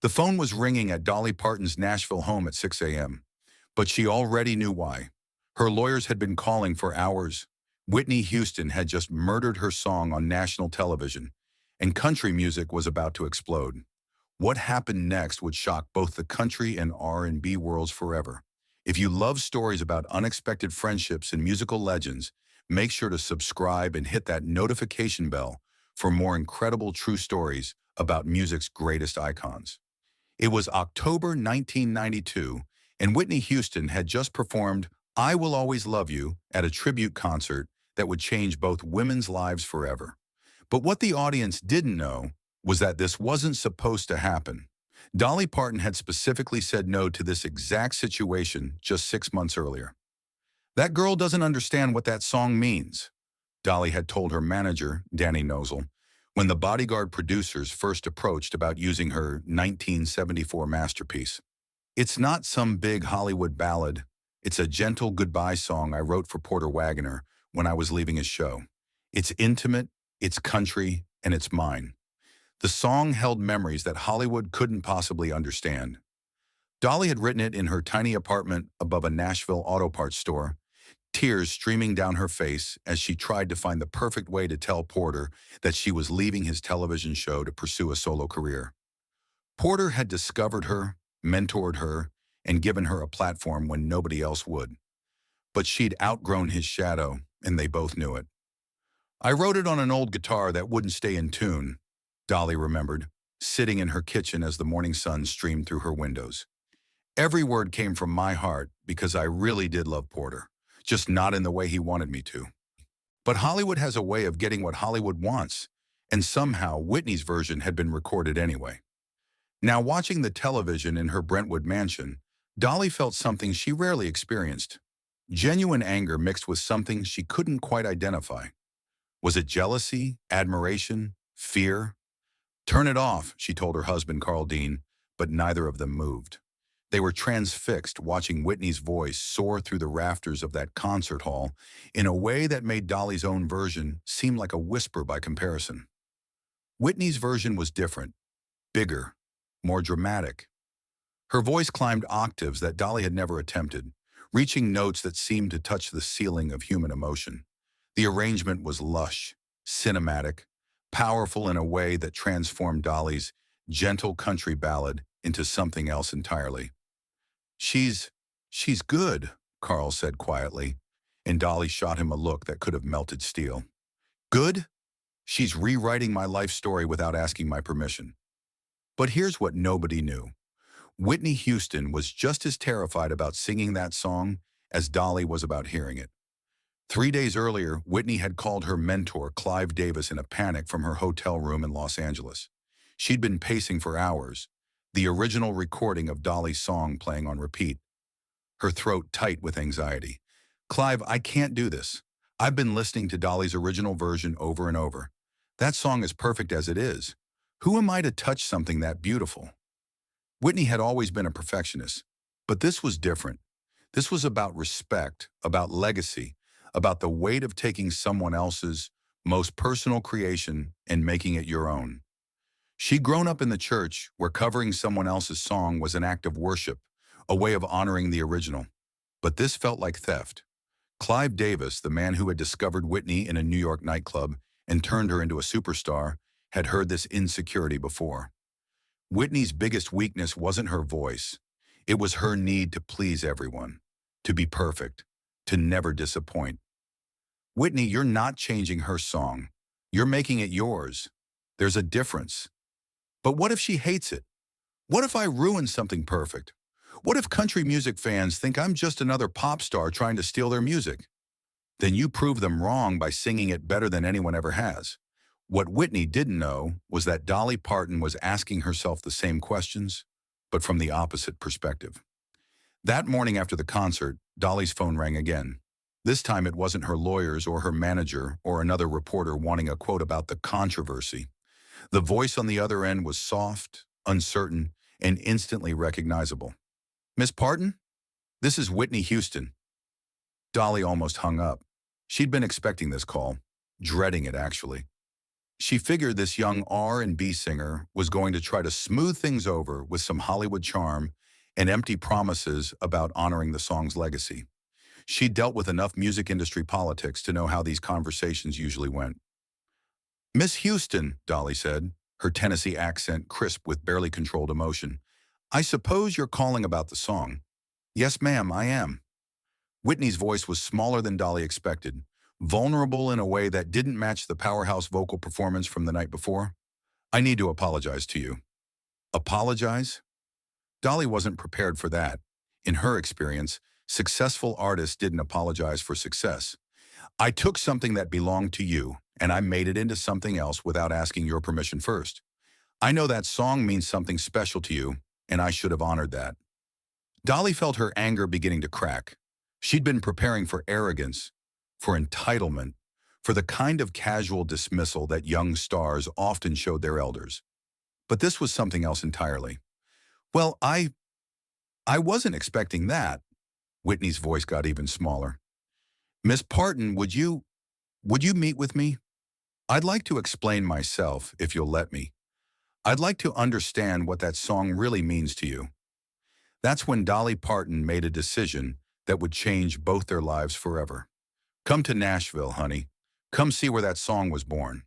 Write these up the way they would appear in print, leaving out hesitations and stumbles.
The phone was ringing at Dolly Parton's Nashville home at 6 a.m., but she already knew why. Her lawyers had been calling for hours. Whitney Houston had just murdered her song on national television, and country music was about to explode. What happened next would shock both the country and R&B worlds forever. If you love stories about unexpected friendships and musical legends, make sure to subscribe and hit that notification bell for more incredible true stories about music's greatest icons. It was October 1992, and Whitney Houston had just performed I Will Always Love You at a tribute concert that would change both women's lives forever. But what the audience didn't know was that this wasn't supposed to happen. Dolly Parton had specifically said no to this exact situation just 6 months earlier. That girl doesn't understand what that song means, Dolly had told her manager, Danny Nozel, when the Bodyguard producers first approached about using her 1974 masterpiece. It's not some big Hollywood ballad. It's a gentle goodbye song I wrote for Porter Wagoner when I was leaving his show. It's intimate, it's country, and it's mine. The song held memories that Hollywood couldn't possibly understand. Dolly had written it in her tiny apartment above a Nashville auto parts store, tears streaming down her face as she tried to find the perfect way to tell Porter that she was leaving his television show to pursue a solo career. Porter had discovered her, mentored her, and given her a platform when nobody else would. But she'd outgrown his shadow, and they both knew it. I wrote it on an old guitar that wouldn't stay in tune, Dolly remembered, sitting in her kitchen as the morning sun streamed through her windows. Every word came from my heart because I really did love Porter, just not in the way he wanted me to. But Hollywood has a way of getting what Hollywood wants, and somehow Whitney's version had been recorded anyway. Now, watching the television in her Brentwood mansion, Dolly felt something she rarely experienced. Genuine anger mixed with something she couldn't quite identify. Was it jealousy, admiration, fear? Turn it off, she told her husband Carl Dean, but neither of them moved. They were transfixed watching Whitney's voice soar through the rafters of that concert hall in a way that made Dolly's own version seem like a whisper by comparison. Whitney's version was different, bigger, more dramatic. Her voice climbed octaves that Dolly had never attempted, reaching notes that seemed to touch the ceiling of human emotion. The arrangement was lush, cinematic, powerful in a way that transformed Dolly's gentle country ballad into something else entirely. She's good, Carl said quietly, and Dolly shot him a look that could have melted steel. Good? She's rewriting my life story without asking my permission. But here's what nobody knew. Whitney Houston was just as terrified about singing that song as Dolly was about hearing it. 3 days earlier, Whitney had called her mentor, Clive Davis, in a panic from her hotel room in Los Angeles. She'd been pacing for hours, the original recording of Dolly's song playing on repeat, her throat tight with anxiety. Clive, I can't do this. I've been listening to Dolly's original version over and over. That song is perfect as it is. Who am I to touch something that beautiful? Whitney had always been a perfectionist, but this was different. This was about respect, about legacy, about the weight of taking someone else's most personal creation and making it your own. She'd grown up in the church where covering someone else's song was an act of worship, a way of honoring the original. But this felt like theft. Clive Davis, the man who had discovered Whitney in a New York nightclub and turned her into a superstar, had heard this insecurity before. Whitney's biggest weakness wasn't her voice. It was her need to please everyone, to be perfect, to never disappoint. Whitney, you're not changing her song. You're making it yours. There's a difference. But what if she hates it? What if I ruin something perfect? What if country music fans think I'm just another pop star trying to steal their music? Then you prove them wrong by singing it better than anyone ever has. What Whitney didn't know was that Dolly Parton was asking herself the same questions, but from the opposite perspective. That morning after the concert, Dolly's phone rang again. This time it wasn't her lawyers or her manager or another reporter wanting a quote about the controversy. The voice on the other end was soft, uncertain, and instantly recognizable. Miss Parton? This is Whitney Houston. Dolly almost hung up. She'd been expecting this call, dreading it actually. She figured this young R&B singer was going to try to smooth things over with some Hollywood charm and empty promises about honoring the song's legacy. She dealt with enough music industry politics to know how these conversations usually went. "Miss Houston," Dolly said, her Tennessee accent crisp with barely controlled emotion, "I suppose you're calling about the song." "Yes, ma'am, I am." Whitney's voice was smaller than Dolly expected, vulnerable in a way that didn't match the powerhouse vocal performance from the night before. "I need to apologize to you." Apologize? Dolly wasn't prepared for that. In her experience, successful artists didn't apologize for success. "I took something that belonged to you, and I made it into something else without asking your permission first. I know that song means something special to you, and I should have honored that." Dolly felt her anger beginning to crack. She'd been preparing for arrogance, for entitlement, for the kind of casual dismissal that young stars often showed their elders. But this was something else entirely. "Well, I wasn't expecting that." Whitney's voice got even smaller. "Miss Parton, would you meet with me? I'd like to explain myself, if you'll let me. I'd like to understand what that song really means to you." That's when Dolly Parton made a decision that would change both their lives forever. "Come to Nashville, honey. Come see where that song was born."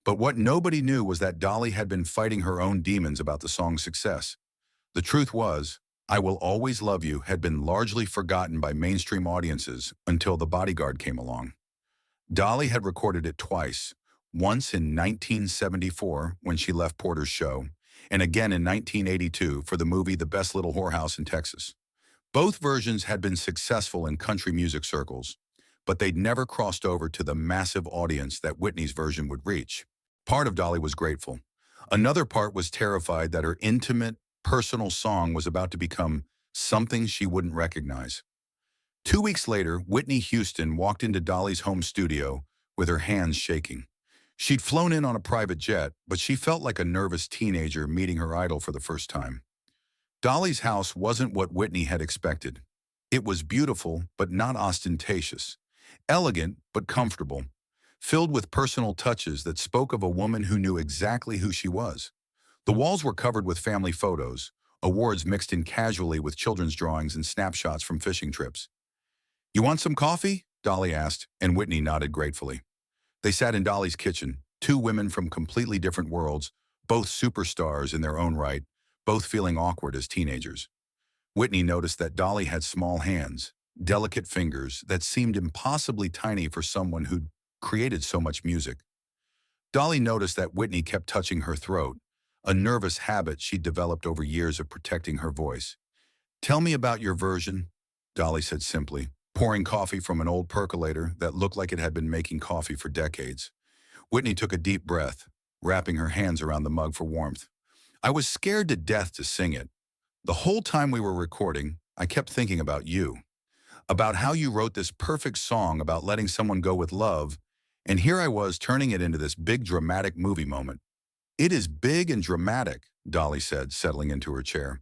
But what nobody knew was that Dolly had been fighting her own demons about the song's success. The truth was, "I Will Always Love You" had been largely forgotten by mainstream audiences until The Bodyguard came along. Dolly had recorded it twice, once in 1974 when she left Porter's show, and again in 1982 for the movie The Best Little Whorehouse in Texas. Both versions had been successful in country music circles, but they'd never crossed over to the massive audience that Whitney's version would reach. Part of Dolly was grateful. Another part was terrified that her intimate, personal song was about to become something she wouldn't recognize. 2 weeks later, Whitney Houston walked into Dolly's home studio with her hands shaking. She'd flown in on a private jet, but she felt like a nervous teenager meeting her idol for the first time. Dolly's house wasn't what Whitney had expected. It was beautiful, but not ostentatious. Elegant, but comfortable. Filled with personal touches that spoke of a woman who knew exactly who she was. The walls were covered with family photos, awards mixed in casually with children's drawings and snapshots from fishing trips. "You want some coffee?" Dolly asked, and Whitney nodded gratefully. They sat in Dolly's kitchen, two women from completely different worlds, both superstars in their own right, both feeling awkward as teenagers. Whitney noticed that Dolly had small hands, delicate fingers that seemed impossibly tiny for someone who'd created so much music. Dolly noticed that Whitney kept touching her throat, a nervous habit she'd developed over years of protecting her voice. "Tell me about your version," Dolly said simply, pouring coffee from an old percolator that looked like it had been making coffee for decades. Whitney took a deep breath, wrapping her hands around the mug for warmth. "I was scared to death to sing it. The whole time we were recording, I kept thinking about you, about how you wrote this perfect song about letting someone go with love, and here I was turning it into this big dramatic movie moment." "It is big and dramatic," Dolly said, settling into her chair.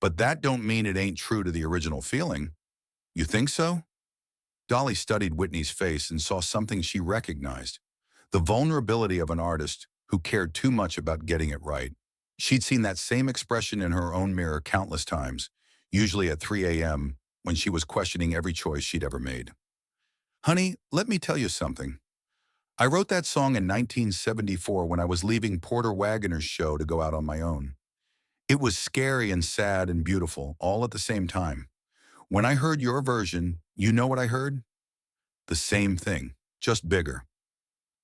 "But that don't mean it ain't true to the original feeling." "You think so?" Dolly studied Whitney's face and saw something she recognized, the vulnerability of an artist who cared too much about getting it right. She'd seen that same expression in her own mirror countless times, usually at 3 a.m. when she was questioning every choice she'd ever made. "Honey, let me tell you something. I wrote that song in 1974 when I was leaving Porter Wagoner's show to go out on my own. It was scary and sad and beautiful, all at the same time. When I heard your version, you know what I heard? The same thing, just bigger."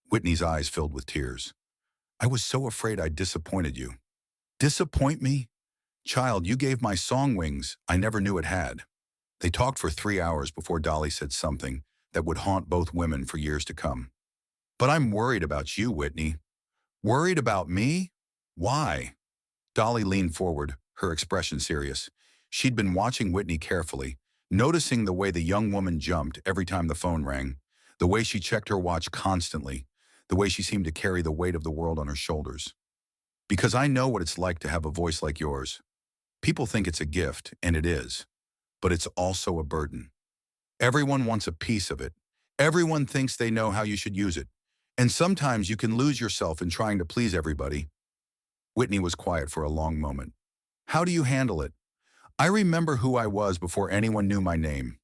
Whitney's eyes filled with tears. "I was so afraid I'd disappointed you." "Disappoint me? Child, you gave my song wings I never knew it had." They talked for 3 hours before Dolly said something that would haunt both women for years to come. "But I'm worried about you, Whitney." "Worried about me? Why?" Dolly leaned forward, her expression serious. She'd been watching Whitney carefully, noticing the way the young woman jumped every time the phone rang, the way she checked her watch constantly, the way she seemed to carry the weight of the world on her shoulders. "Because I know what it's like to have a voice like yours. People think it's a gift, and it is, but it's also a burden. Everyone wants a piece of it. Everyone thinks they know how you should use it. And sometimes you can lose yourself in trying to please everybody. Whitney was quiet for a long moment. How do you handle it? I remember who I was before anyone knew my name.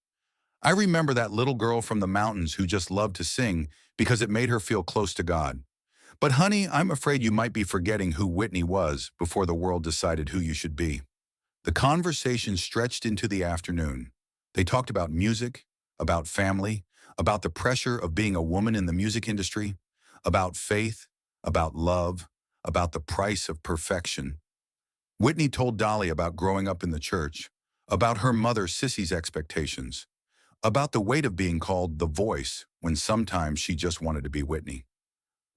I remember that little girl from the mountains who just loved to sing because it made her feel close to God. But honey, I'm afraid you might be forgetting who Whitney was before the world decided who you should be. The conversation stretched into the afternoon. They talked about music, about family, about the pressure of being a woman in the music industry, about faith, about love, about the price of perfection. Whitney told Dolly about growing up in the church, about her mother Sissy's expectations, about the weight of being called the voice when sometimes she just wanted to be Whitney.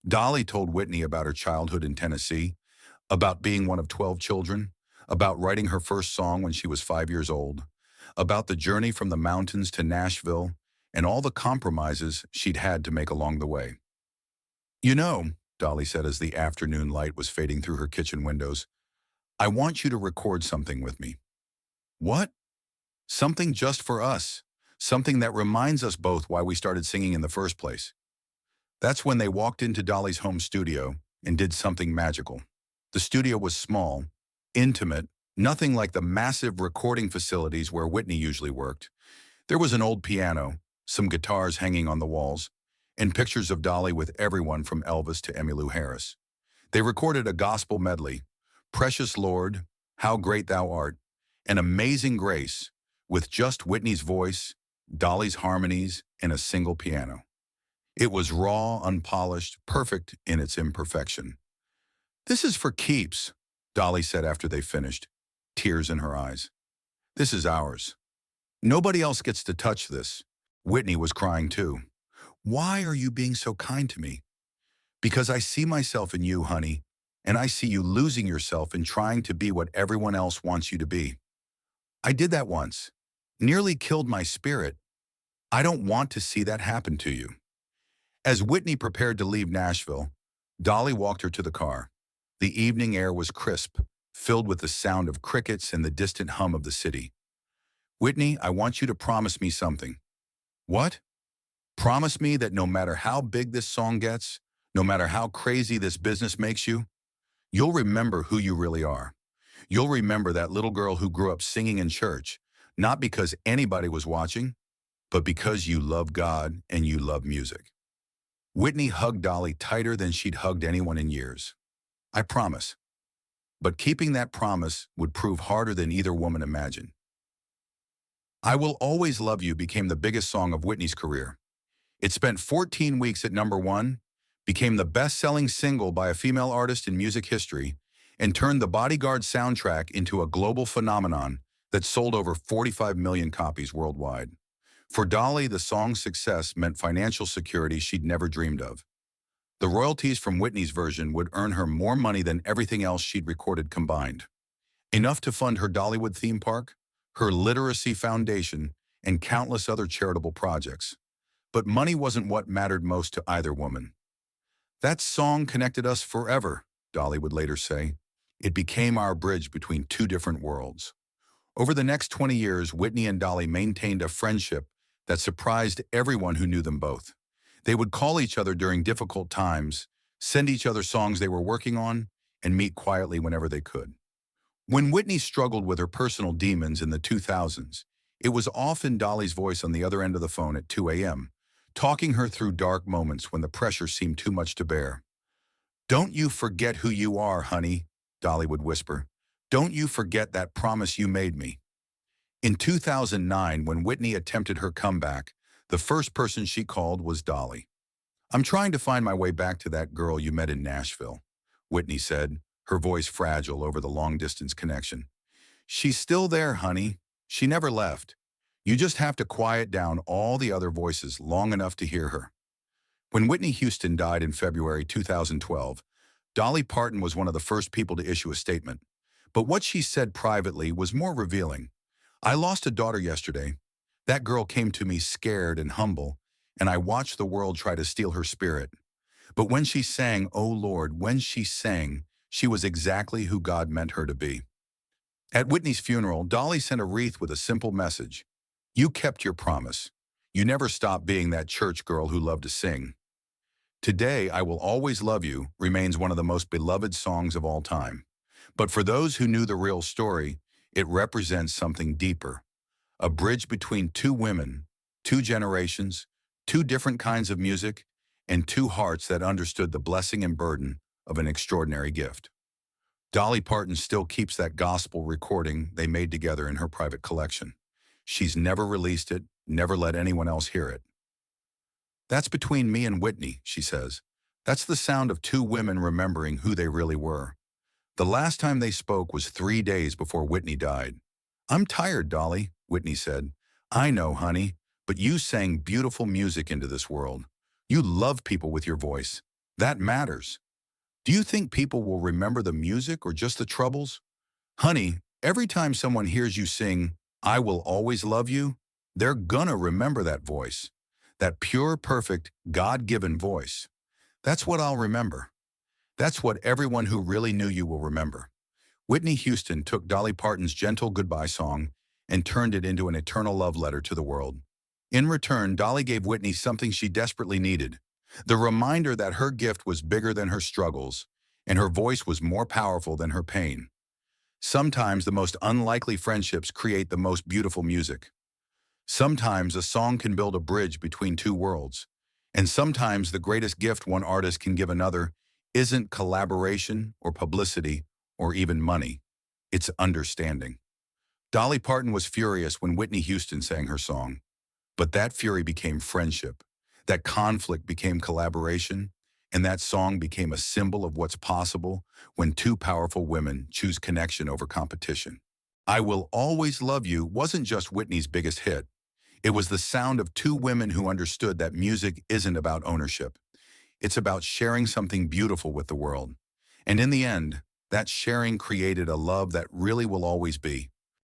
Dolly told Whitney about her childhood in Tennessee, about being one of 12 children, about writing her first song when she was 5 years old, about the journey from the mountains to Nashville, and all the compromises she'd had to make along the way. You know, Dolly said as the afternoon light was fading through her kitchen windows, I want you to record something with me. What? Something just for us. Something that reminds us both why we started singing in the first place. That's when they walked into Dolly's home studio and did something magical. The studio was small, intimate, nothing like the massive recording facilities where Whitney usually worked. There was an old piano, some guitars hanging on the walls, and pictures of Dolly with everyone from Elvis to Emmylou Harris. They recorded a gospel medley, Precious Lord, How Great Thou Art, and Amazing Grace, with just Whitney's voice, Dolly's harmonies, and a single piano. It was raw, unpolished, perfect in its imperfection. This is for keeps, Dolly said after they finished, tears in her eyes. This is ours. Nobody else gets to touch this. Whitney was crying too. Why are you being so kind to me? Because I see myself in you, honey, and I see you losing yourself in trying to be what everyone else wants you to be. I did that once. Nearly killed my spirit. I don't want to see that happen to you. As Whitney prepared to leave Nashville, Dolly walked her to the car. The evening air was crisp, filled with the sound of crickets and the distant hum of the city. Whitney, I want you to promise me something. What? Promise me that no matter how big this song gets, no matter how crazy this business makes you, you'll remember who you really are. You'll remember that little girl who grew up singing in church, not because anybody was watching, but because you love God and you love music. Whitney hugged Dolly tighter than she'd hugged anyone in years. I promise. But keeping that promise would prove harder than either woman imagined. I Will Always Love You became the biggest song of Whitney's career. It spent 14 weeks at #1, became the best-selling single by a female artist in music history, and turned the Bodyguard soundtrack into a global phenomenon that sold over 45 million copies worldwide. For Dolly, the song's success meant financial security she'd never dreamed of. The royalties from Whitney's version would earn her more money than everything else she'd recorded combined. Enough to fund her Dollywood theme park, her literacy foundation, and countless other charitable projects. But money wasn't what mattered most to either woman. That song connected us forever, Dolly would later say. It became our bridge between two different worlds. Over the next 20 years, Whitney and Dolly maintained a friendship that surprised everyone who knew them both. They would call each other during difficult times, send each other songs they were working on, and meet quietly whenever they could. When Whitney struggled with her personal demons in the 2000s, it was often Dolly's voice on the other end of the phone at 2 a.m., talking her through dark moments when the pressure seemed too much to bear. Don't you forget who you are, honey, Dolly would whisper. Don't you forget that promise you made me. In 2009, when Whitney attempted her comeback, the first person she called was Dolly. I'm trying to find my way back to that girl you met in Nashville, Whitney said, her voice fragile over the long-distance connection. She's still there, honey. She never left. You just have to quiet down all the other voices long enough to hear her. When Whitney Houston died in February 2012, Dolly Parton was one of the first people to issue a statement. But what she said privately was more revealing. I lost a daughter yesterday. That girl came to me scared and humble, and I watched the world try to steal her spirit. But when she sang, "Oh Lord," when she sang, she was exactly who God meant her to be. At Whitney's funeral, Dolly sent a wreath with a simple message. You kept your promise. You never stopped being that church girl who loved to sing. Today, I Will Always Love You remains one of the most beloved songs of all time. But for those who knew the real story, it represents something deeper. A bridge between two women, two generations, two different kinds of music, and two hearts that understood the blessing and burden of an extraordinary gift. Dolly Parton still keeps that gospel recording they made together in her private collection. She's never released it, never let anyone else hear it. "That's between me and Whitney," she says. "That's the sound of two women remembering who they really were. The last time they spoke was 3 days before Whitney died." "I'm tired, Dolly," Whitney said. "I know, honey, but you sang beautiful music into this world. You love people with your voice. That matters. Do you think people will remember the music or just the troubles? Honey, every time someone hears you sing, 'I Will Always Love You,' they're gonna remember that voice. That pure, perfect, God-given voice. That's what I'll remember. That's what everyone who really knew you will remember." Whitney Houston took Dolly Parton's gentle goodbye song and turned it into an eternal love letter to the world. In return, Dolly gave Whitney something she desperately needed: the reminder that her gift was bigger than her struggles, and her voice was more powerful than her pain. Sometimes the most unlikely friendships create the most beautiful music. Sometimes a song can build a bridge between two worlds. And sometimes the greatest gift one artist can give another isn't collaboration or publicity or even money. It's understanding. Dolly Parton was furious when Whitney Houston sang her song. But that fury became friendship. That conflict became collaboration. And that song became a symbol of what's possible when two powerful women choose connection over competition. "I Will Always Love You" wasn't just Whitney's biggest hit. It was the sound of two women who understood that music isn't about ownership. It's about sharing something beautiful with the world. And in the end, that sharing created a love that really will always be.